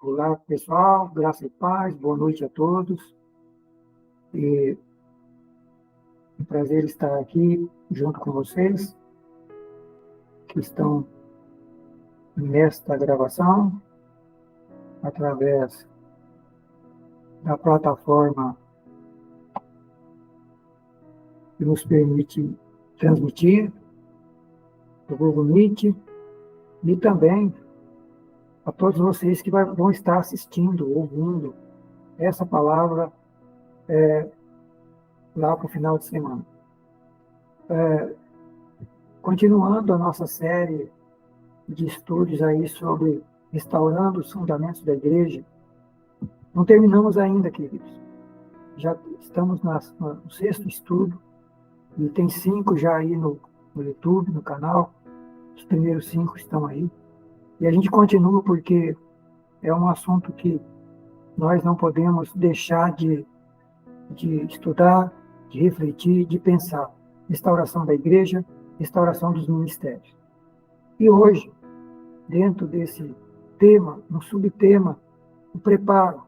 Olá, pessoal, graça e paz, boa noite a todos. E é um prazer estar aqui junto com vocês que estão nesta gravação através da plataforma que nos permite transmitir, o Google Meet, e também a todos vocês que vão estar assistindo, ouvindo essa palavra lá para o final de semana. Continuando a nossa série de estudos aí sobre restaurando os fundamentos da igreja, não terminamos ainda, queridos. Já estamos no 6º estudo, e tem 5 já aí no YouTube, no canal. Os primeiros 5 estão aí. E a gente continua porque é um assunto que nós não podemos deixar de estudar, de refletir, de pensar. Restauração da igreja, restauração dos ministérios. E hoje, dentro desse tema, no subtema, o preparo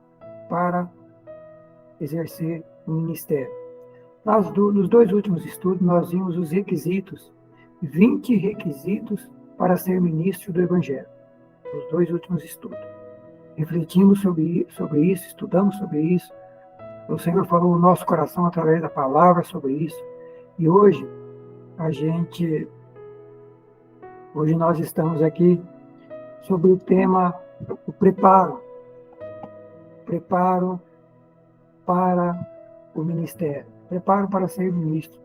para exercer o ministério. Nos 2 últimos estudos, nós vimos os requisitos, 20 requisitos para ser ministro do Evangelho. Nos 2 últimos estudos. Refletimos sobre isso, estudamos sobre isso. O Senhor falou no nosso coração através da palavra sobre isso. E hoje nós estamos aqui sobre o tema, o preparo para o ministério, preparo para ser ministro.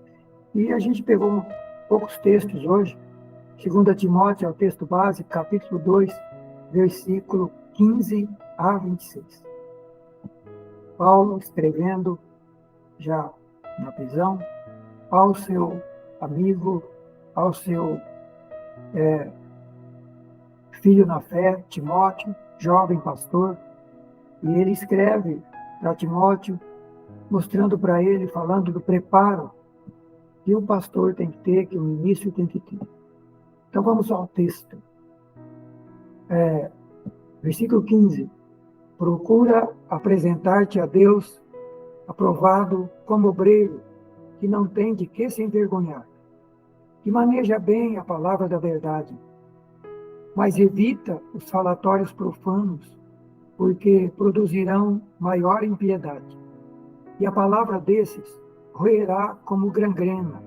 E a gente pegou poucos textos hoje. 2 Timóteo é o texto base, capítulo 2, versículo 15 a 26. Paulo escrevendo, já na prisão, ao seu amigo, ao seu filho na fé, Timóteo, jovem pastor, e ele escreve para Timóteo, mostrando para ele, falando do preparo que o pastor tem que ter, que o ministro tem que ter. Então vamos ao texto. Versículo 15. Procura apresentar-te a Deus aprovado como obreiro, que não tem de que se envergonhar, que maneja bem a palavra da verdade, mas evita os falatórios profanos, porque produzirão maior impiedade. E a palavra desses roerá como gangrena,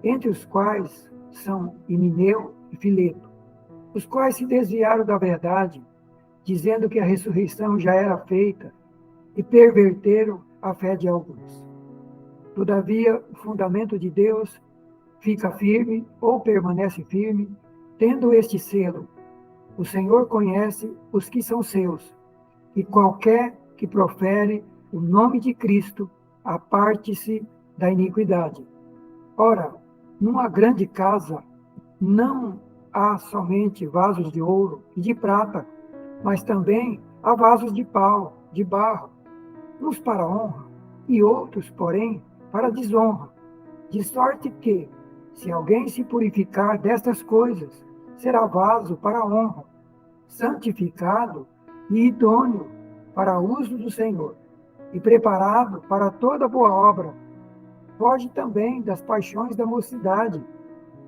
entre os quais são Himeneu e Fileto, os quais se desviaram da verdade, dizendo que a ressurreição já era feita, e perverteram a fé de alguns. Todavia, o fundamento de Deus fica firme, ou permanece firme, tendo este selo: o Senhor conhece os que são seus, e qualquer que profere o nome de Cristo, aparte-se da iniquidade. Ora, numa grande casa, não há somente vasos de ouro e de prata, mas também há vasos de pau, de barro, uns para honra, e outros, porém, para desonra. De sorte que, se alguém se purificar destas coisas, será vaso para honra, santificado e idôneo para uso do Senhor, e preparado para toda boa obra. Foge também das paixões da mocidade.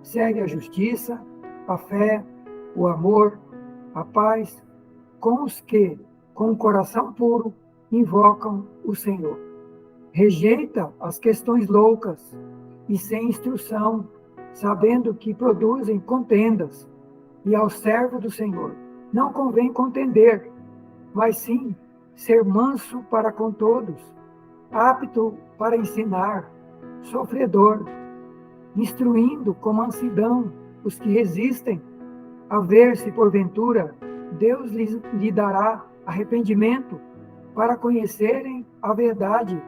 Segue a justiça, a fé, o amor, a paz, com os que, com o coração puro, invocam o Senhor. Rejeita as questões loucas e sem instrução, sabendo que produzem contendas, e ao servo do Senhor não convém contender, mas sim ser manso para com todos, apto para ensinar, sofredor, instruindo com mansidão os que resistem, a ver se porventura Deus lhe dará arrependimento para conhecerem a verdade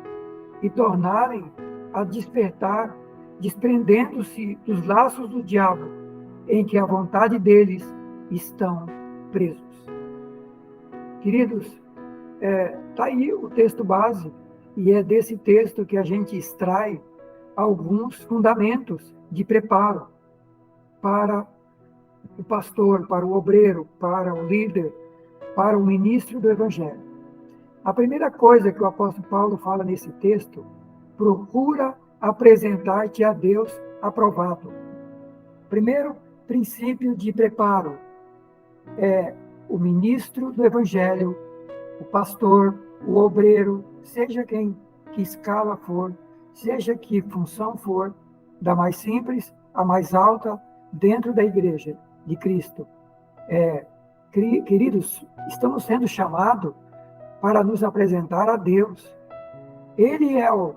e tornarem a despertar, desprendendo-se dos laços do diabo, em que a vontade deles estão presos. Queridos, está aí o texto base, e é desse texto que a gente extrai alguns fundamentos de preparo para o pastor, para o obreiro, para o líder, para o ministro do Evangelho. A primeira coisa que o apóstolo Paulo fala nesse texto, procura apresentar-te a Deus aprovado. Primeiro princípio de preparo é o ministro do Evangelho, o pastor, o obreiro, seja quem que escala for, seja que função for, da mais simples à mais alta, dentro da igreja de Cristo. Queridos, estamos sendo chamados para nos apresentar a Deus. Ele é o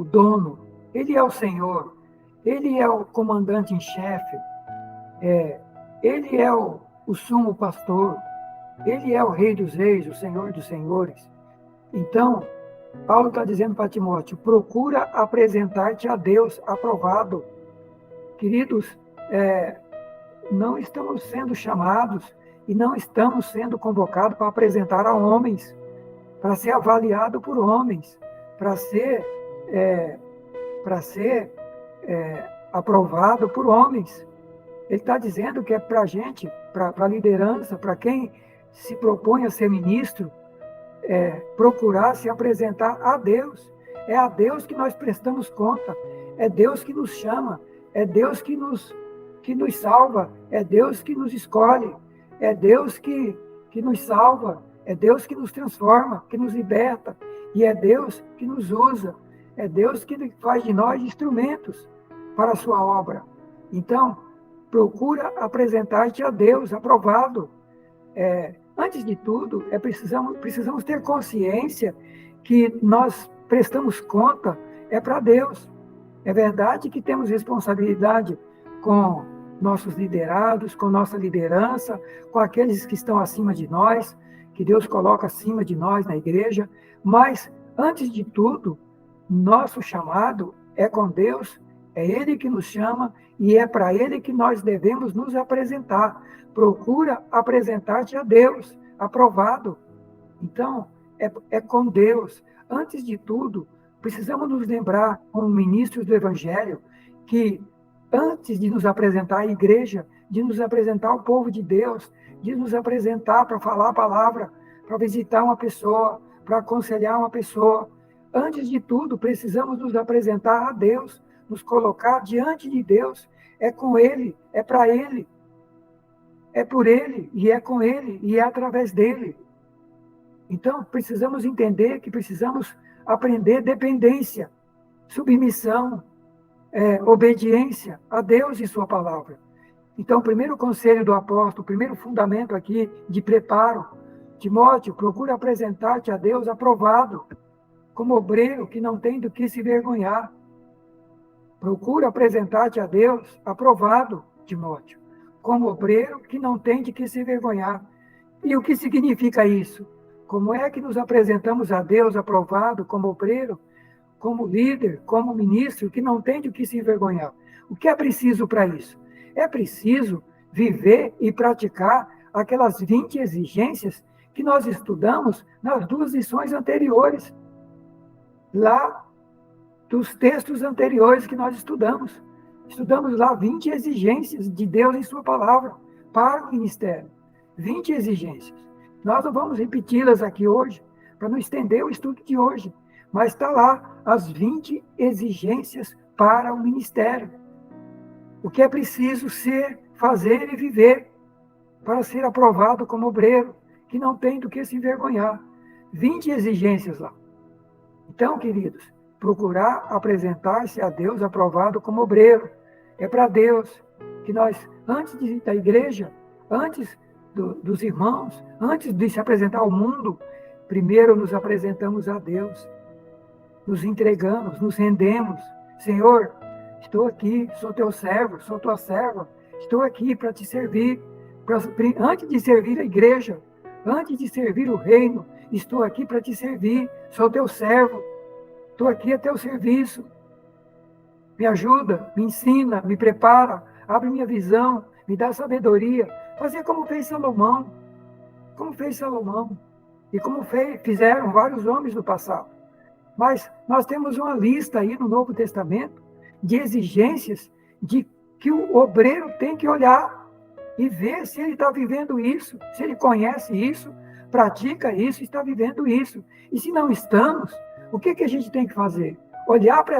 dono, Ele é o Senhor, Ele é o comandante em chefe, Ele é o sumo pastor, Ele é o Rei dos Reis, o Senhor dos Senhores. Então, Paulo está dizendo para Timóteo, procura apresentar-te a Deus aprovado. Queridos, não estamos sendo chamados e não estamos sendo convocados para apresentar a homens, para ser avaliado por homens, para ser aprovado por homens. Ele está dizendo que é para a gente, para a liderança, para quem se propõe a ser ministro, procurar se apresentar a Deus. É a Deus que nós prestamos conta, é Deus que nos chama, é Deus que nos salva, é Deus que nos escolhe, é Deus que nos salva, é Deus que nos transforma, que nos liberta, e é Deus que nos usa, é Deus que faz de nós instrumentos para a sua obra. Então, procura apresentar-te a Deus aprovado. Antes de tudo, precisamos ter consciência que nós prestamos conta para Deus. É verdade que temos responsabilidade com nossos liderados, com nossa liderança, com aqueles que estão acima de nós, que Deus coloca acima de nós na igreja, mas, antes de tudo, nosso chamado é com Deus, é Ele que nos chama e é para Ele que nós devemos nos apresentar. Procura apresentar-te a Deus, aprovado. Então, é com Deus. Antes de tudo, precisamos nos lembrar, como ministros do Evangelho, que antes de nos apresentar à igreja, de nos apresentar ao povo de Deus, de nos apresentar para falar a palavra, para visitar uma pessoa, para aconselhar uma pessoa, antes de tudo, precisamos nos apresentar a Deus, nos colocar diante de Deus. É com Ele, é para Ele, é por Ele, e é com Ele, e é através dEle. Então, precisamos entender que precisamos aprender dependência, submissão, obediência a Deus e sua palavra. Então, o primeiro conselho do apóstolo, o primeiro fundamento aqui de preparo, Timóteo, procura apresentar-te a Deus aprovado, como obreiro que não tem do que se vergonhar. Procura apresentar-te a Deus aprovado, Timóteo, como obreiro que não tem de que se vergonhar. E o que significa isso? Como é que nos apresentamos a Deus aprovado como obreiro, como líder, como ministro, que não tem de que se envergonhar? O que é preciso para isso? É preciso viver e praticar aquelas 20 exigências que nós estudamos nas 2 lições anteriores, lá dos textos anteriores que nós estudamos. Estudamos lá 20 exigências de Deus em sua palavra para o ministério. 20 exigências. Nós não vamos repeti-las aqui hoje, para não estender o estudo de hoje, mas está lá as 20 exigências para o ministério. O que é preciso ser, fazer e viver para ser aprovado como obreiro, que não tem do que se envergonhar. 20 exigências lá. Então, queridos, procurar apresentar-se a Deus aprovado como obreiro. É para Deus que nós, antes de ir da igreja, antes dos irmãos, antes de se apresentar ao mundo, primeiro nos apresentamos a Deus. Nos entregamos, nos rendemos. Senhor, estou aqui, sou teu servo, sou tua serva, estou aqui para te servir. Antes de servir a igreja, antes de servir o reino, estou aqui para te servir, sou teu servo, estou aqui a teu serviço. Me ajuda, me ensina, me prepara, abre minha visão, me dá sabedoria. Fazer como fez Salomão, e como fizeram vários homens do passado. Mas nós temos uma lista aí no Novo Testamento de exigências de que o obreiro tem que olhar. e ver se ele está vivendo isso, se ele conhece isso, pratica isso, está vivendo isso. E se não estamos, o que a gente tem que fazer? Olhar para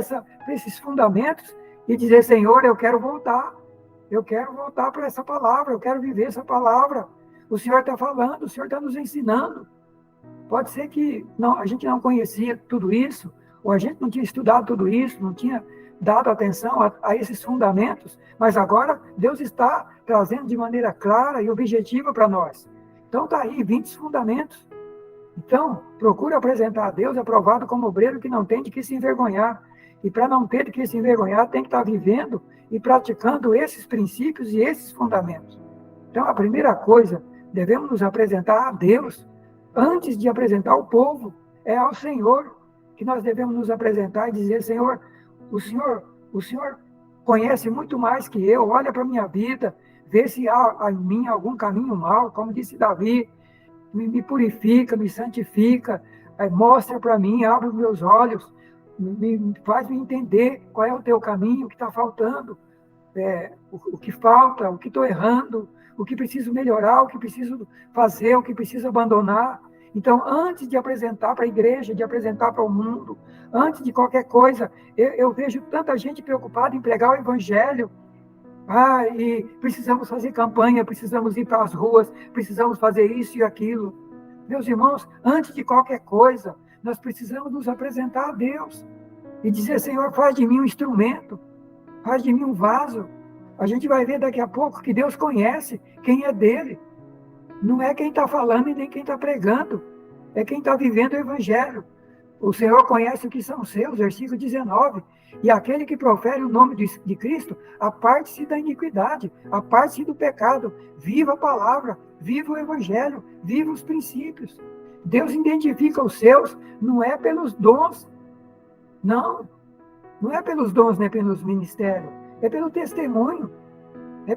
esses fundamentos e dizer, Senhor, eu quero voltar para essa palavra, eu quero viver essa palavra. O Senhor está falando, o Senhor está nos ensinando. Pode ser que a gente não conhecia tudo isso, ou a gente não tinha estudado tudo isso, não tinha dado atenção a esses fundamentos, mas agora Deus está trazendo de maneira clara e objetiva para nós. Então está aí 20 fundamentos. Então, procura apresentar a Deus aprovado como obreiro que não tem de que se envergonhar. E para não ter de que se envergonhar, tem que estar vivendo e praticando esses princípios e esses fundamentos. Então, a primeira coisa, devemos nos apresentar a Deus antes de apresentar ao povo. É ao Senhor que nós devemos nos apresentar e dizer, Senhor, o Senhor conhece muito mais que eu, olha para a minha vida, vê se há em mim algum caminho mau, como disse Davi, me purifica, me santifica, mostra para mim, abre os meus olhos, faz-me entender qual é o teu caminho, o que está faltando, o que falta, o que estou errando, o que preciso melhorar, o que preciso fazer, o que preciso abandonar. Então, antes de apresentar para a igreja, de apresentar para o mundo, antes de qualquer coisa, eu vejo tanta gente preocupada em pregar o evangelho. E precisamos fazer campanha, precisamos ir para as ruas, precisamos fazer isso e aquilo. Meus irmãos, antes de qualquer coisa, nós precisamos nos apresentar a Deus e dizer, Senhor, faz de mim um instrumento, faz de mim um vaso. A gente vai ver daqui a pouco que Deus conhece quem é dele. Não é quem está falando e nem quem está pregando, é quem está vivendo o evangelho. O Senhor conhece o que são seus, versículo 19. E aquele que profere o nome de Cristo, aparte-se da iniquidade, aparte-se do pecado. Viva a palavra, viva o evangelho, viva os princípios. Deus identifica os seus, não é pelos dons, não é pelos dons, nem pelos ministérios, é pelo testemunho, é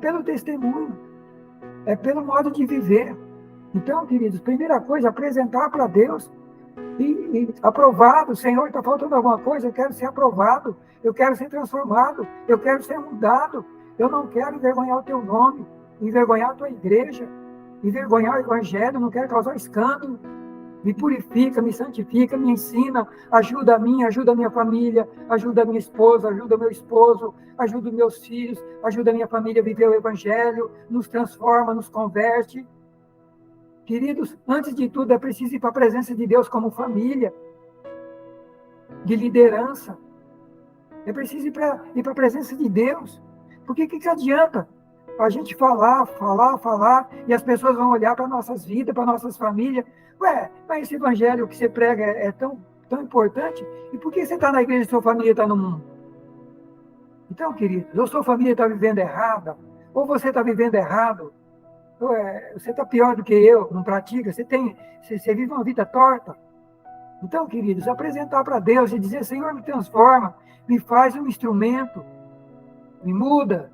pelo modo de viver. Então, queridos, primeira coisa, apresentar para Deus e aprovado. Senhor, está faltando alguma coisa, eu quero ser aprovado, eu quero ser transformado, eu quero ser mudado, eu não quero envergonhar o teu nome, envergonhar a tua igreja, envergonhar o evangelho, não quero causar escândalo. Me purifica, me santifica, me ensina, ajuda a mim, ajuda a minha família, ajuda a minha esposa, ajuda o meu esposo, ajuda os meus filhos, ajuda a minha família a viver o evangelho, nos transforma, nos converte. Queridos, antes de tudo é preciso ir para a presença de Deus como família, de liderança. É preciso ir para a presença de Deus. Porque o que adianta a gente falar, e as pessoas vão olhar para nossas vidas, para nossas famílias. Mas esse evangelho que você prega é tão importante, e por que você está na igreja e sua família está no mundo? Então, queridos, ou sua família está vivendo errada, ou você está vivendo errado, você está pior do que eu, não pratica, você vive uma vida torta. Então, queridos, apresentar para Deus e dizer, Senhor, me transforma, me faz um instrumento, me muda.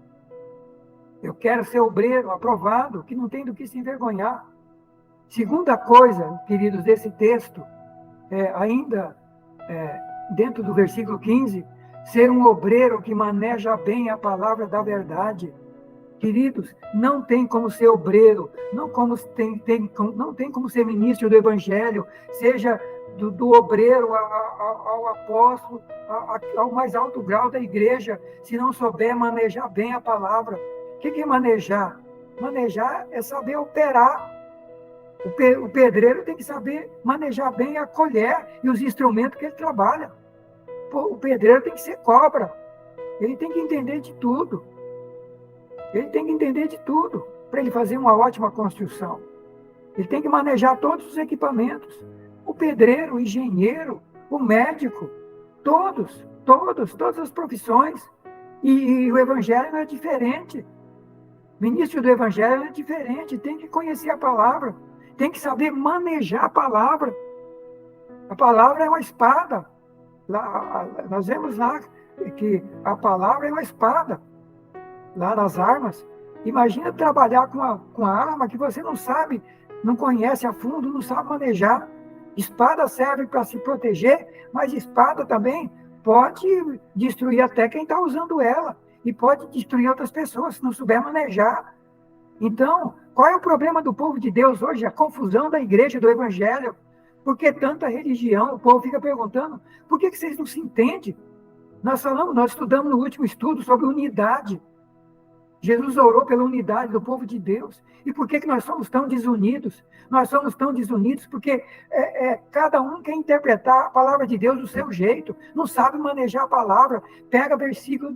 Eu quero ser obreiro, aprovado, que não tem do que se envergonhar. Segunda coisa, queridos, desse texto, ainda dentro do versículo 15, ser um obreiro que maneja bem a palavra da verdade. Queridos, não tem como ser obreiro, não tem como ser ministro do evangelho, seja do obreiro ao apóstolo, ao mais alto grau da igreja, se não souber manejar bem a palavra. O que é manejar? Manejar é saber operar. O pedreiro tem que saber manejar bem a colher e os instrumentos que ele trabalha. O pedreiro tem que ser cobra. Ele tem que entender de tudo. Para ele fazer uma ótima construção. Ele tem que manejar todos os equipamentos. O pedreiro, o engenheiro, o médico, todas as profissões. E o evangelho não é diferente. O ministro do evangelho é diferente. Tem que conhecer a palavra. Tem que saber manejar a palavra. A palavra é uma espada. Nós vemos lá que a palavra é uma espada. Lá nas armas. Imagina trabalhar com a arma que você não sabe, não conhece a fundo, não sabe manejar. Espada serve para se proteger, mas espada também pode destruir até quem está usando ela. E pode destruir outras pessoas, se não souber manejar. Então, qual é o problema do povo de Deus hoje? A confusão da igreja, do evangelho. Por que tanta religião? O povo fica perguntando, por que vocês não se entendem? Nós estudamos no último estudo sobre unidade. Jesus orou pela unidade do povo de Deus. E por que nós somos tão desunidos? Nós somos tão desunidos porque cada um quer interpretar a palavra de Deus do seu jeito, não sabe manejar a palavra, pega versículo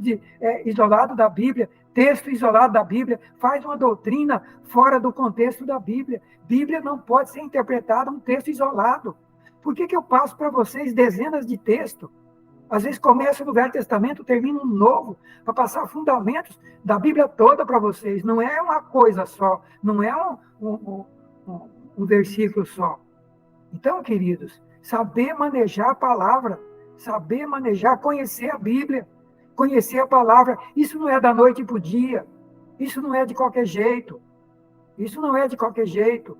isolado da Bíblia, texto isolado da Bíblia, faz uma doutrina fora do contexto da Bíblia. Bíblia não pode ser interpretada um texto isolado. Por que eu passo para vocês dezenas de textos? Às vezes começa no Velho Testamento, termina no Novo, para passar fundamentos da Bíblia toda para vocês. Não é uma coisa só, não é um versículo só. Então, queridos, saber manejar a palavra, saber manejar, conhecer a Bíblia, conhecer a palavra, isso não é da noite para o dia, isso não é de qualquer jeito, isso não é de qualquer jeito.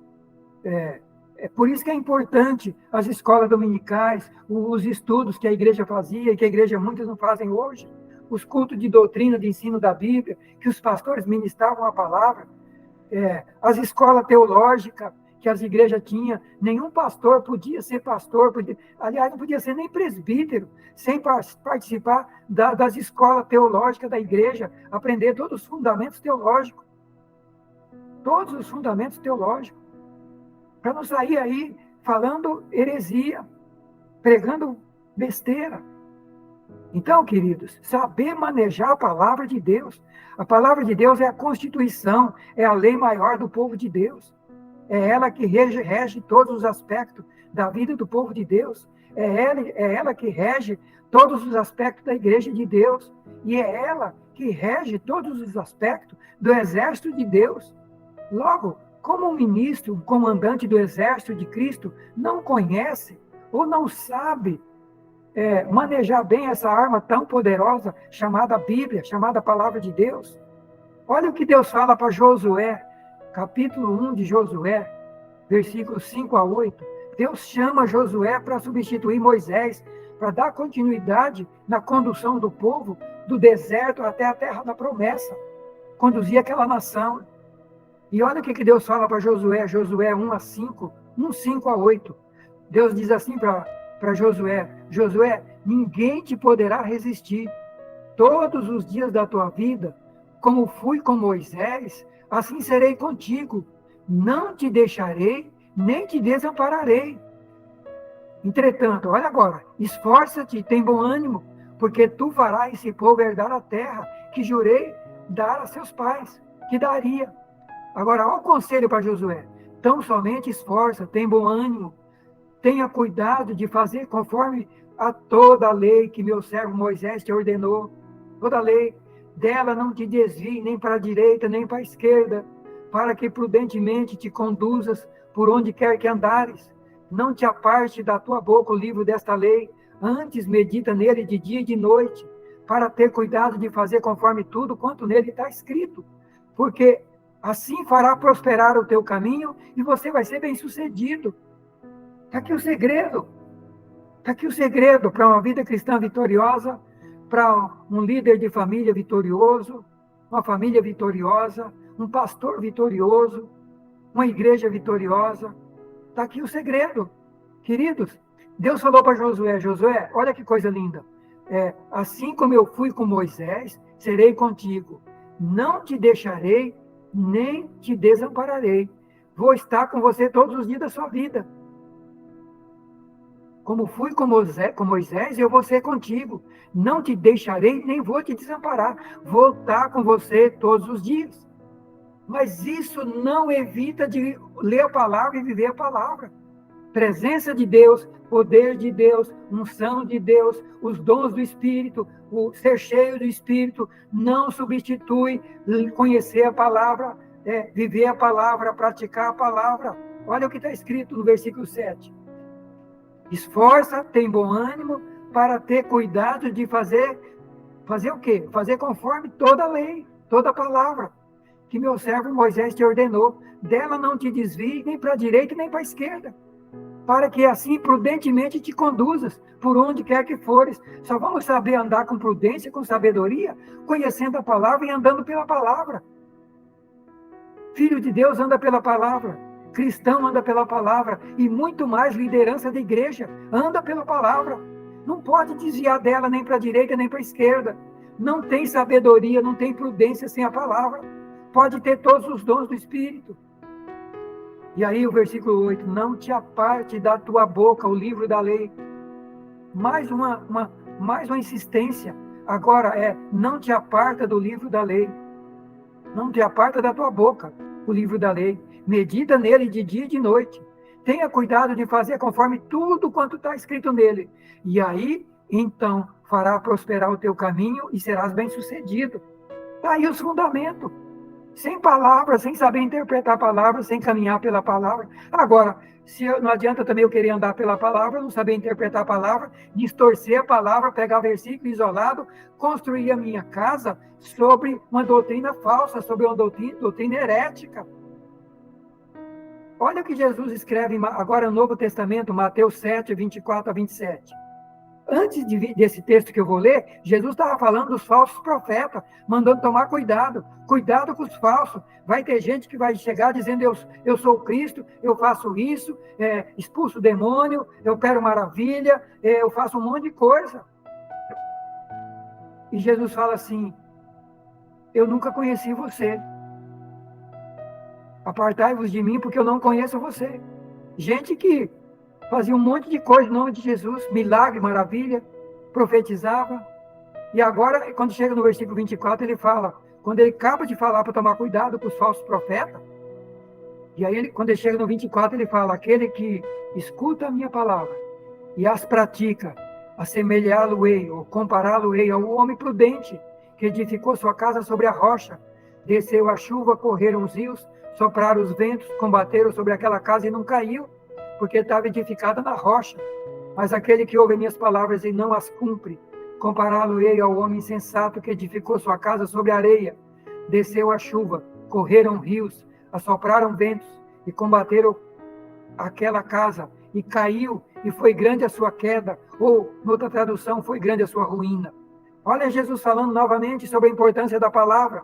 É por isso que é importante as escolas dominicais, os estudos que a igreja fazia e que a igreja muitas não fazem hoje, os cultos de doutrina, de ensino da Bíblia, que os pastores ministravam a palavra, as escolas teológicas que as igrejas tinham, nenhum pastor podia ser pastor, aliás, não podia ser nem presbítero, sem participar das escolas teológicas da igreja, aprender todos os fundamentos teológicos, para não sair aí falando heresia, pregando besteira. Então, queridos, saber manejar a palavra de Deus. A palavra de Deus é a constituição, é a lei maior do povo de Deus. É ela que rege todos os aspectos da vida do povo de Deus. É ela que rege todos os aspectos da igreja de Deus. E é ela que rege todos os aspectos do exército de Deus. Logo, como um ministro, um comandante do exército de Cristo não conhece ou não sabe manejar bem essa arma tão poderosa chamada Bíblia, chamada Palavra de Deus, olha o que Deus fala para Josué, capítulo 1 de Josué, versículos 5 a 8. Deus chama Josué para substituir Moisés, para dar continuidade na condução do povo do deserto até a terra da promessa, conduzir aquela nação. E olha o que Deus fala para Josué, Josué 1 a 5, 5 a 8. Deus diz assim para Josué, Josué, ninguém te poderá resistir. Todos os dias da tua vida, como fui com Moisés, assim serei contigo. Não te deixarei, nem te desampararei. Entretanto, olha agora, esforça-te e tem bom ânimo, porque tu farás esse povo herdar a terra que jurei dar a seus pais, que daria. Agora, olha o conselho para Josué. Tão somente esforça, tem bom ânimo, tenha cuidado de fazer conforme a toda a lei que meu servo Moisés te ordenou. Toda a lei, dela não te desvie nem para a direita, nem para a esquerda, para que prudentemente te conduzas por onde quer que andares. Não te aparte da tua boca o livro desta lei, antes medita nele de dia e de noite, para ter cuidado de fazer conforme tudo quanto nele está escrito. Porque assim fará prosperar o teu caminho e você vai ser bem-sucedido. Está aqui o segredo. Está aqui o segredo para uma vida cristã vitoriosa, para um líder de família vitorioso, uma família vitoriosa, um pastor vitorioso, uma igreja vitoriosa. Está aqui o segredo. Queridos, Deus falou para Josué, Josué, olha que coisa linda. Assim como eu fui com Moisés, serei contigo. Não te deixarei, nem te desampararei. Vou estar com você todos os dias da sua vida. Como fui com Moisés, eu vou ser contigo. Não te deixarei, nem vou te desamparar. Vou estar com você todos os dias. Mas isso não evita de ler a palavra e viver a palavra. Presença de Deus, poder de Deus, unção de Deus, os dons do Espírito, o ser cheio do Espírito, não substitui conhecer a palavra, viver a palavra, praticar a palavra. Olha o que está escrito no versículo 7. Esforça, tem bom ânimo, para ter cuidado de fazer o quê? Fazer conforme toda a lei, toda a palavra que meu servo Moisés te ordenou. Dela não te desvie nem para a direita nem para a esquerda, para que assim prudentemente te conduzas por onde quer que fores. Só vamos saber andar com prudência, com sabedoria, conhecendo a palavra e andando pela palavra. Filho de Deus anda pela palavra. Cristão anda pela palavra. E muito mais liderança da igreja anda pela palavra. Não pode desviar dela nem para a direita nem para a esquerda. Não tem sabedoria, não tem prudência sem a palavra. Pode ter todos os dons do Espírito. E aí o versículo 8, não te aparte da tua boca o livro da lei. Mais uma insistência. Agora não te aparta do livro da lei. Não te aparta da tua boca o livro da lei. Medita nele de dia e de noite. Tenha cuidado de fazer conforme tudo quanto está escrito nele. E aí, então, fará prosperar o teu caminho e serás bem-sucedido. Está aí os fundamentos. Sem palavras, sem saber interpretar a palavra, sem caminhar pela palavra. Agora, não adianta também eu querer andar pela palavra, não saber interpretar a palavra, distorcer a palavra, pegar versículo isolado, construir a minha casa sobre uma doutrina falsa, sobre uma doutrina herética. Olha o que Jesus escreve agora no Novo Testamento, Mateus 7, 24 a 27. Antes desse texto que eu vou ler, Jesus estava falando dos falsos profetas, mandando tomar cuidado. Cuidado com os falsos. Vai ter gente que vai chegar dizendo, eu sou Cristo, eu faço isso, expulso o demônio, eu opero maravilha, eu faço um monte de coisa. E Jesus fala assim, eu nunca conheci você. Apartai-vos de mim, porque eu não conheço você. Gente que fazia um monte de coisa em nome de Jesus, milagre, maravilha, profetizava. E agora, quando chega no versículo 24, ele fala, quando ele acaba de falar para tomar cuidado com os falsos profetas, e aí, quando ele chega no 24, ele fala, aquele que escuta a minha palavra e as pratica, assemelhá-lo-ei, ou compará-lo-ei ao homem prudente, que edificou sua casa sobre a rocha, desceu a chuva, correram os rios, sopraram os ventos, combateram sobre aquela casa e não caiu, porque estava edificada na rocha. Mas aquele que ouve minhas palavras e não as cumpre, compará-lo-ei ao homem insensato que edificou sua casa sobre a areia. Desceu a chuva, correram rios, assopraram ventos e combateram aquela casa, e caiu, e foi grande a sua queda, ou, noutra tradução, foi grande a sua ruína. Olha Jesus falando novamente sobre a importância da palavra,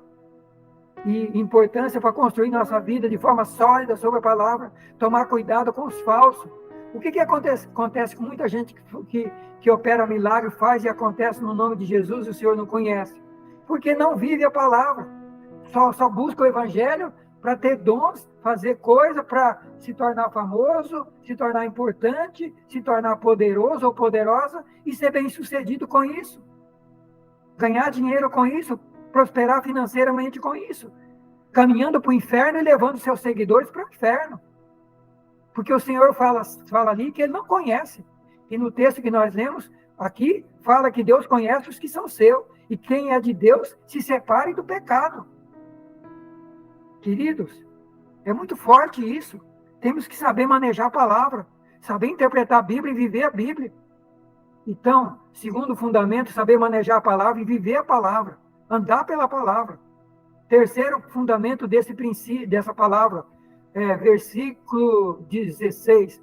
e importância para construir nossa vida de forma sólida sobre a palavra, tomar cuidado com os falsos. O que acontece? Acontece com muita gente que opera milagre, faz e acontece no nome de Jesus e o Senhor não conhece. Porque não vive a palavra. Só busca o evangelho para ter dons, fazer coisa para se tornar famoso, se tornar importante, se tornar poderoso ou poderosa e ser bem-sucedido com isso. Ganhar dinheiro com isso, prosperar financeiramente com isso, caminhando para o inferno e levando seus seguidores para o inferno. Porque o Senhor fala ali que ele não conhece. E no texto que nós lemos aqui, fala que Deus conhece os que são seus. E quem é de Deus se separe do pecado. Queridos, é muito forte isso. Temos que saber manejar a palavra, saber interpretar a Bíblia e viver a Bíblia. Então, segundo fundamento, saber manejar a palavra e viver a palavra. Andar pela palavra. Terceiro fundamento desse princípio, dessa palavra, versículo 16.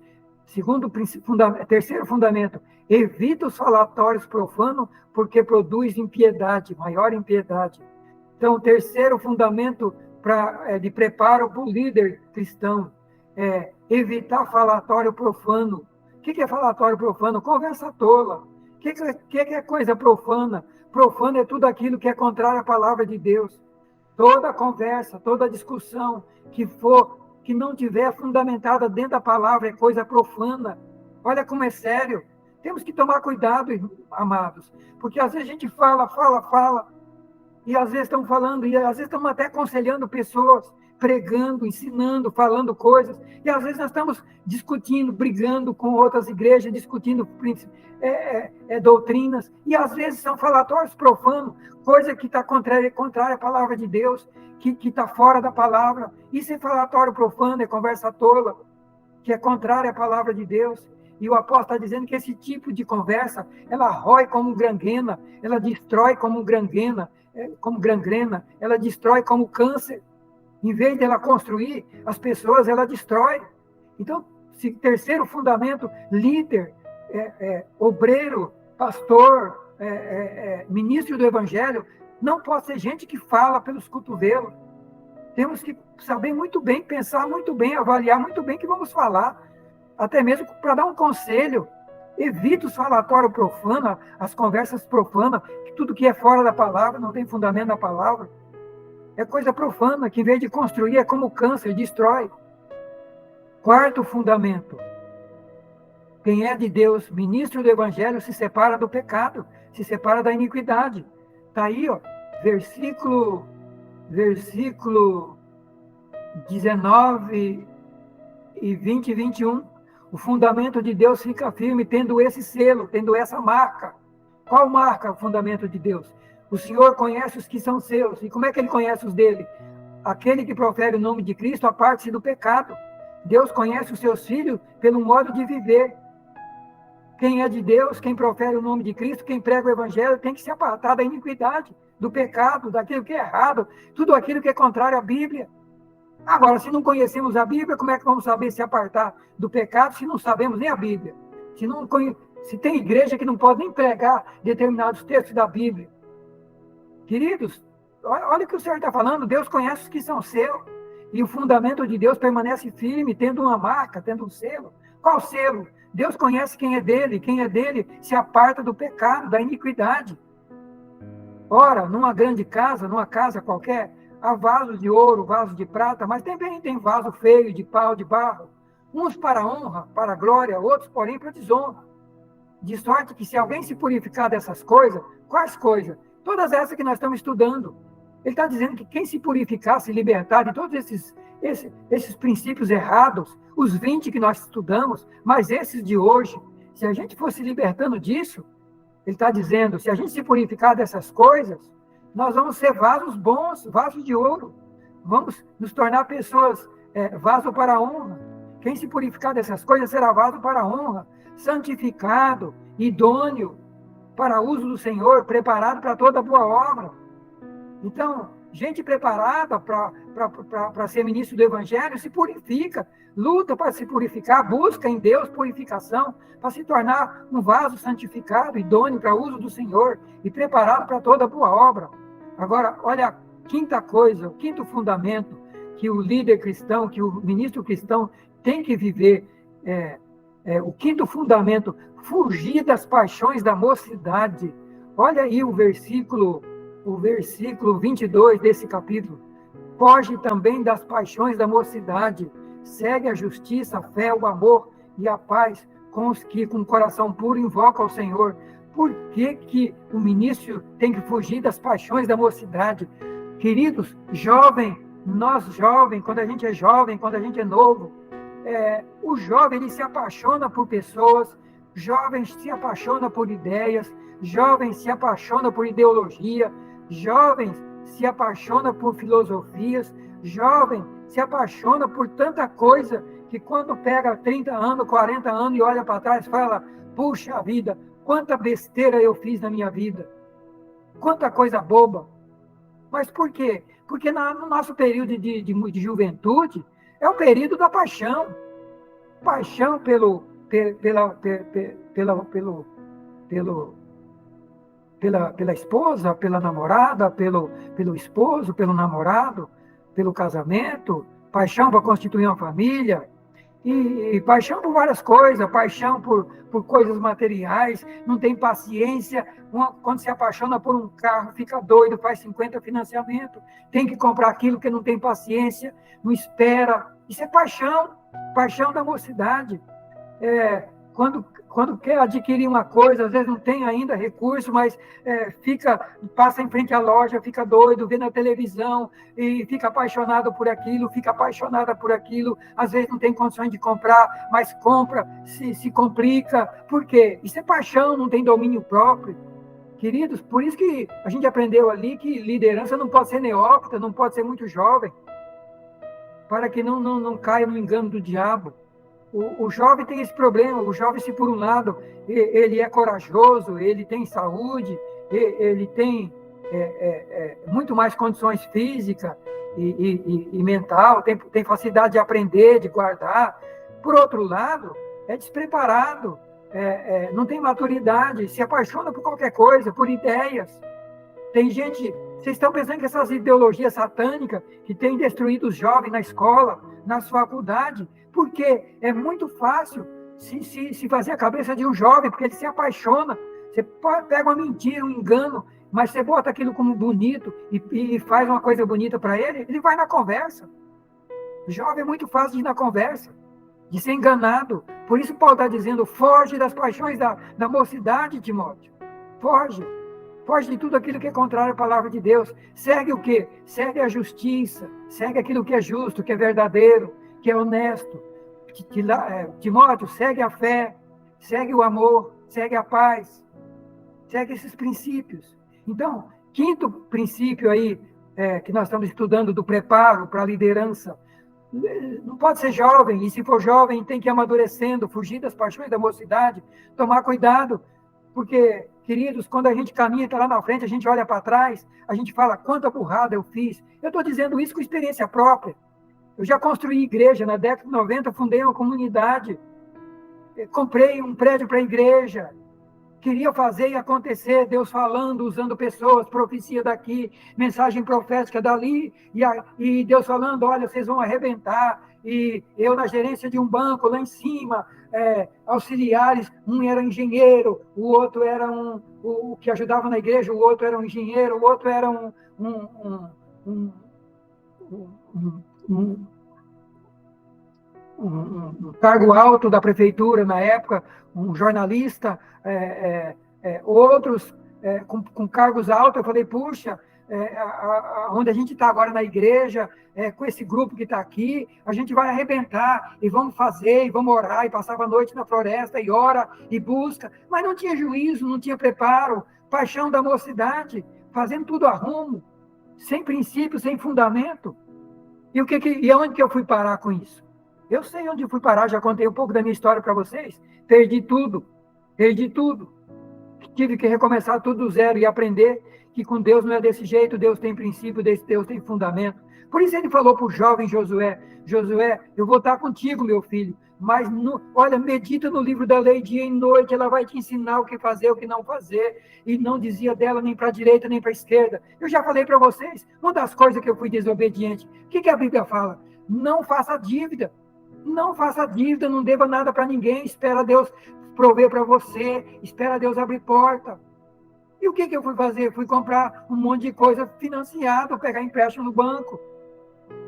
Terceiro fundamento, evita os falatórios profanos, porque produz impiedade, maior impiedade. Então, terceiro fundamento de preparo para o líder cristão, evitar falatório profano. O que é falatório profano? Conversa tola. O que é coisa profana? Profano é tudo aquilo que é contrário à palavra de Deus. Toda conversa, toda discussão que não tiver fundamentada dentro da palavra é coisa profana. Olha como é sério. Temos que tomar cuidado, amados, porque às vezes a gente fala, e às vezes estão falando, e às vezes estamos até aconselhando pessoas, pregando, ensinando, falando coisas, e às vezes nós estamos discutindo, brigando com outras igrejas, discutindo doutrinas, e às vezes são falatórios profanos, coisa que está contrária à palavra de Deus, que está fora da palavra. Isso é falatório profano, é conversa tola, que é contrária à palavra de Deus. E o apóstolo está dizendo que esse tipo de conversa, ela rói como gangrena, ela destrói como gangrena, ela destrói como câncer. Em vez de ela construir as pessoas, ela destrói. Então, terceiro fundamento, líder, obreiro, pastor, ministro do evangelho, não pode ser gente que fala pelos cotovelos. Temos que saber muito bem, pensar muito bem, avaliar muito bem o que vamos falar, até mesmo para dar um conselho. Evita os falatórios profanos, as conversas profanas, que tudo que é fora da palavra, não tem fundamento na palavra. É coisa profana, que em vez de construir, é como câncer, destrói. Quarto fundamento. Quem é de Deus, ministro do Evangelho, se separa do pecado, se separa da iniquidade. Está aí, ó, versículo 19 e 20 e 21. O fundamento de Deus fica firme tendo esse selo, tendo essa marca. Qual marca o fundamento de Deus? O Senhor conhece os que são seus. E como é que ele conhece os dele? Aquele que profere o nome de Cristo aparte-se do pecado. Deus conhece os seus filhos pelo modo de viver. Quem é de Deus, quem profere o nome de Cristo, quem prega o Evangelho, tem que se apartar da iniquidade, do pecado, daquilo que é errado, tudo aquilo que é contrário à Bíblia. Agora, se não conhecemos a Bíblia, como é que vamos saber se apartar do pecado se não sabemos nem a Bíblia? Se tem igreja que não pode nem pregar determinados textos da Bíblia. Queridos, olha o que o Senhor está falando, Deus conhece os que são seus, e o fundamento de Deus permanece firme, tendo uma marca, tendo um selo. Qual selo? Deus conhece quem é dele se aparta do pecado, da iniquidade. Ora, numa grande casa, numa casa qualquer, há vasos de ouro, vasos de prata, mas também tem vaso feio, de pau, de barro. Uns para honra, para glória, outros, porém, para desonra. De sorte que se alguém se purificar dessas coisas, quais coisas? Todas essas que nós estamos estudando. Ele está dizendo que quem se purificar, se libertar de todos esses princípios errados, os 20 que nós estudamos, mas esses de hoje, se a gente fosse libertando disso, ele está dizendo, se a gente se purificar dessas coisas, nós vamos ser vasos bons, vasos de ouro. Vamos nos tornar pessoas, vaso para a honra. Quem se purificar dessas coisas será vaso para a honra, santificado, idôneo, para uso do Senhor, preparado para toda boa obra. Então, gente preparada para ser ministro do Evangelho se purifica, luta para se purificar, busca em Deus purificação, para se tornar um vaso santificado, idôneo para uso do Senhor e preparado para toda boa obra. Agora, olha a quinta coisa, o quinto fundamento que o líder cristão, que o ministro cristão tem que viver, o quinto fundamento, fugir das paixões da mocidade. Olha aí o versículo 22 desse capítulo. Foge também das paixões da mocidade, segue a justiça, a fé, o amor e a paz com os que com o coração puro invocam ao Senhor. Por que o ministro tem que fugir das paixões da mocidade? Queridos, nós jovens, quando a gente é jovem, quando a gente é novo, o jovem ele se apaixona por pessoas, jovens se apaixona por ideias, jovens se apaixona por ideologia, jovens se apaixona por filosofias, jovem se apaixona por tanta coisa que quando pega 30 anos, 40 anos e olha para trás, fala, puxa vida, quanta besteira eu fiz na minha vida, quanta coisa boba. Mas por quê? Porque no nosso período de juventude é o período da paixão pela esposa, pela namorada, pelo esposo, pelo namorado, pelo casamento, paixão para constituir uma família, e paixão por várias coisas, paixão por coisas materiais, não tem paciência, quando se apaixona por um carro, fica doido, faz 50 financiamentos, tem que comprar aquilo que não tem paciência, não espera, isso é paixão da mocidade. Quando quer adquirir uma coisa, às vezes não tem ainda recurso, mas passa em frente à loja, fica doido, vê na televisão e fica apaixonado por aquilo, fica apaixonada por aquilo, às vezes não tem condições de comprar, mas compra, se complica. Por quê? Isso é paixão, não tem domínio próprio. Queridos, por isso que a gente aprendeu ali que liderança não pode ser neófita, não pode ser muito jovem, para que não caia no engano do diabo. O jovem tem esse problema, o jovem, se por um lado ele é corajoso, ele tem saúde, ele tem muito mais condições físicas e mental, tem facilidade de aprender, de guardar. Por outro lado, é despreparado, não tem maturidade, se apaixona por qualquer coisa, por ideias. Tem gente Vocês estão pensando que essas ideologias satânicas que têm destruído os jovens na escola, nas faculdades, porque é muito fácil se fazer a cabeça de um jovem, porque ele se apaixona. Você pega uma mentira, um engano, mas você bota aquilo como bonito e faz uma coisa bonita para ele, ele vai na conversa. O jovem é muito fácil de ir na conversa, de ser enganado. Por isso Paulo está dizendo, foge das paixões da mocidade, Timóteo. Foge. Foge de tudo aquilo que é contrário à palavra de Deus. Segue o quê? Segue a justiça. Segue aquilo que é justo, que é verdadeiro, que é honesto. Timóteo, segue a fé, segue o amor, segue a paz. Segue esses princípios. Então, quinto princípio aí, que nós estamos estudando do preparo para a liderança. Não pode ser jovem, e se for jovem tem que ir amadurecendo, fugir das paixões da mocidade, tomar cuidado, porque, queridos, quando a gente caminha, está lá na frente, a gente olha para trás, a gente fala, quanta burrada eu fiz. Eu estou dizendo isso com experiência própria. Eu já construí igreja, na década de 90, fundei uma comunidade, comprei um prédio para a igreja, queria fazer e acontecer, Deus falando, usando pessoas, profecia daqui, mensagem profética dali, e Deus falando, olha, vocês vão arrebentar, e eu na gerência de um banco lá em cima, auxiliares, um era engenheiro, o outro era o que ajudava na igreja, o outro era um engenheiro, o outro era um cargo alto da prefeitura na época, um jornalista, outros com cargos altos. Eu falei, puxa, onde a gente está agora na igreja, com esse grupo que está aqui, a gente vai arrebentar, e vamos fazer, e vamos orar, e passava a noite na floresta, e ora, e busca, mas não tinha juízo, não tinha preparo, paixão da mocidade, fazendo tudo a rumo, sem princípio, sem fundamento. E aonde que eu fui parar com isso? Eu sei onde fui parar, já contei um pouco da minha história para vocês. Perdi tudo. Tive que recomeçar tudo do zero e aprender que com Deus não é desse jeito, Deus tem princípio, Deus tem fundamento. Por isso ele falou para o jovem Josué, Josué, eu vou estar contigo, meu filho, mas olha, medita no livro da lei dia e noite, ela vai te ensinar o que fazer, o que não fazer, e não dizia dela nem para a direita, nem para a esquerda. Eu já falei para vocês, uma das coisas que eu fui desobediente, o que a Bíblia fala? Não faça dívida. Não faça dívida, não deva nada para ninguém, espera Deus prover para você, espera Deus abrir porta. E o que eu fui fazer? Fui comprar um monte de coisa financiada, pegar empréstimo no banco.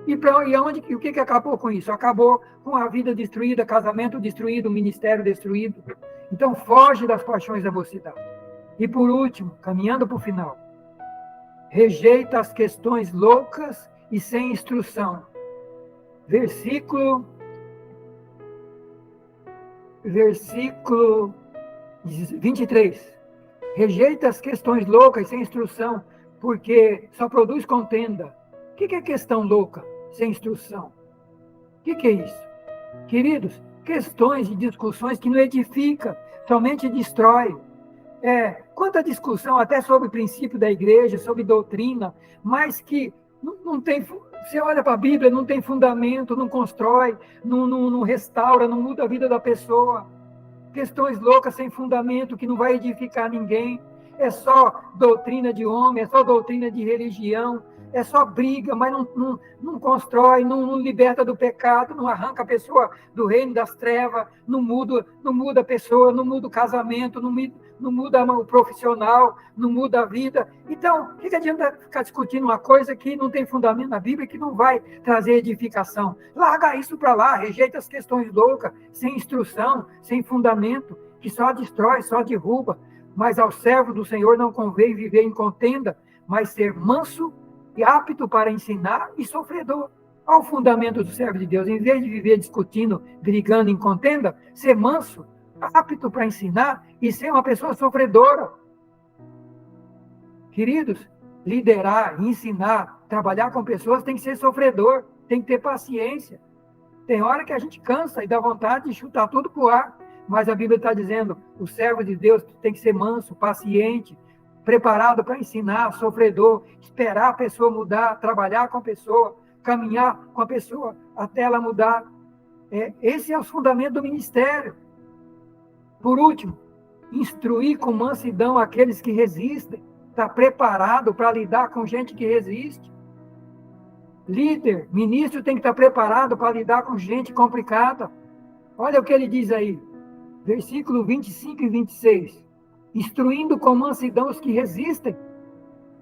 O que acabou com isso? Acabou com a vida destruída, casamento destruído, ministério destruído. Então, foge das paixões da mocidade. E por último, caminhando para o final, rejeita as questões loucas e sem instrução. Versículo 23. Rejeita as questões loucas sem instrução, porque só produz contenda. O que é questão louca sem instrução? O que é isso? Queridos, questões e discussões que não edificam, somente destrói. Quanta discussão até sobre o princípio da igreja, sobre doutrina, mas que não tem... Você olha para a Bíblia, não tem fundamento, não constrói, não restaura, não muda a vida da pessoa. Questões loucas sem fundamento, que não vai edificar ninguém. É só doutrina de homem, é só doutrina de religião, é só briga, mas não constrói, não liberta do pecado, não arranca a pessoa do reino das trevas, não muda a pessoa, não muda o casamento, não muda o profissional, não muda a vida. Então, o que adianta ficar discutindo uma coisa que não tem fundamento na Bíblia, que não vai trazer edificação? Larga isso para lá, rejeita as questões loucas, sem instrução, sem fundamento, que só destrói, só derruba. Mas ao servo do Senhor não convém viver em contenda, mas ser manso e apto para ensinar e sofredor. Ao fundamento do servo de Deus, em vez de viver discutindo, brigando em contenda, ser manso, apto para ensinar e ser uma pessoa sofredora. Queridos, liderar, ensinar, trabalhar com pessoas tem que ser sofredor, tem que ter paciência. Tem hora que a gente cansa e dá vontade de chutar tudo para o ar, mas a Bíblia está dizendo, o servo de Deus tem que ser manso, paciente, preparado para ensinar, sofredor, esperar a pessoa mudar, trabalhar com a pessoa, caminhar com a pessoa até ela mudar. Esse é o fundamento do ministério. Por último, instruir com mansidão aqueles que resistem. estar preparado para lidar com gente que resiste. Líder, ministro tem que estar preparado para lidar com gente complicada. Olha o que ele diz aí, versículo 25 e 26. Instruindo com mansidão os que resistem.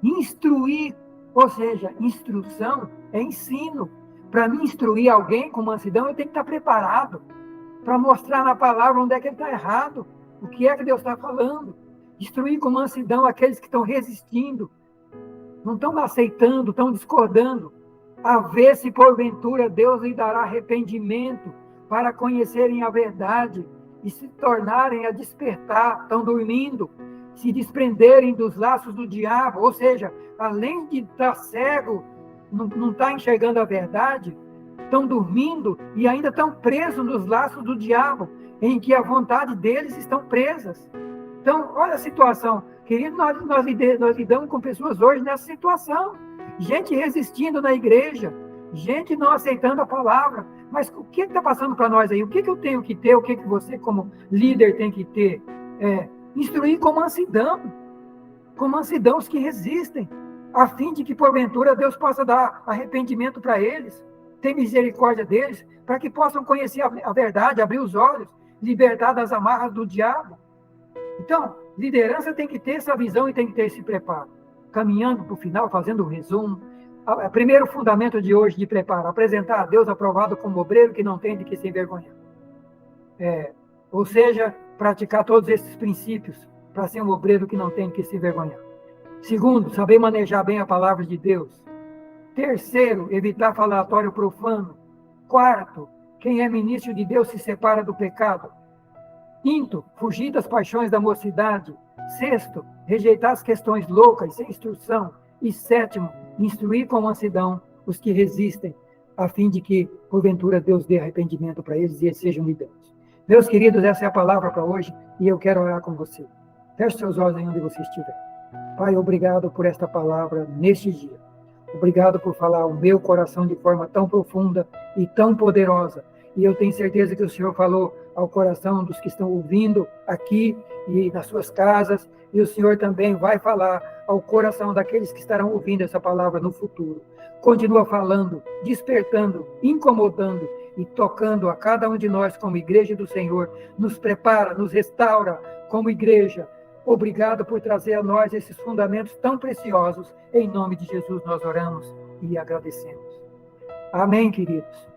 Instruir, ou seja, instrução é ensino. Para me instruir alguém com mansidão, eu tenho que estar preparado para mostrar na palavra onde é que ele está errado, o que é que Deus está falando. Instruir com mansidão aqueles que estão resistindo, não estão aceitando, estão discordando, a ver se porventura Deus lhe dará arrependimento para conhecerem a verdade e se tornarem a despertar, estão dormindo, se desprenderem dos laços do diabo, ou seja, além de estar cego, não está enxergando a verdade, estão dormindo e ainda estão presos nos laços do diabo, em que a vontade deles estão presas. Então, olha a situação. Querido, nós lidamos com pessoas hoje nessa situação. Gente resistindo na igreja, gente não aceitando a palavra. Mas o que está passando para nós aí? O que eu tenho que ter? O que você, como líder, tem que ter? Instruir com mansidão os que resistem, a fim de que, porventura, Deus possa dar arrependimento para eles, ter misericórdia deles, para que possam conhecer a verdade, abrir os olhos, libertar das amarras do diabo. Então, liderança tem que ter essa visão e tem que ter esse preparo. Caminhando para o final, fazendo um resumo, o primeiro fundamento de hoje de preparo, apresentar a Deus aprovado como obreiro que não tem de que se envergonhar. Ou seja, praticar todos esses princípios para ser um obreiro que não tem de que se envergonhar. Segundo, saber manejar bem a palavra de Deus. Terceiro, evitar falatório profano. Quarto, quem é ministro de Deus se separa do pecado. Quinto, fugir das paixões da mocidade. Sexto, rejeitar as questões loucas, sem instrução. E sétimo, instruir com mansidão os que resistem, a fim de que, porventura, Deus dê arrependimento para eles e eles sejam libertos. Meus queridos, essa é a palavra para hoje e eu quero orar com você. Feche seus olhos aí onde você estiver. Pai, obrigado por esta palavra neste dia. Obrigado por falar ao meu coração de forma tão profunda e tão poderosa. E eu tenho certeza que o Senhor falou ao coração dos que estão ouvindo aqui e nas suas casas. E o Senhor também vai falar ao coração daqueles que estarão ouvindo essa palavra no futuro. Continua falando, despertando, incomodando e tocando a cada um de nós como igreja do Senhor. Nos prepara, nos restaura como igreja. Obrigado por trazer a nós esses fundamentos tão preciosos. Em nome de Jesus nós oramos e agradecemos. Amém, queridos.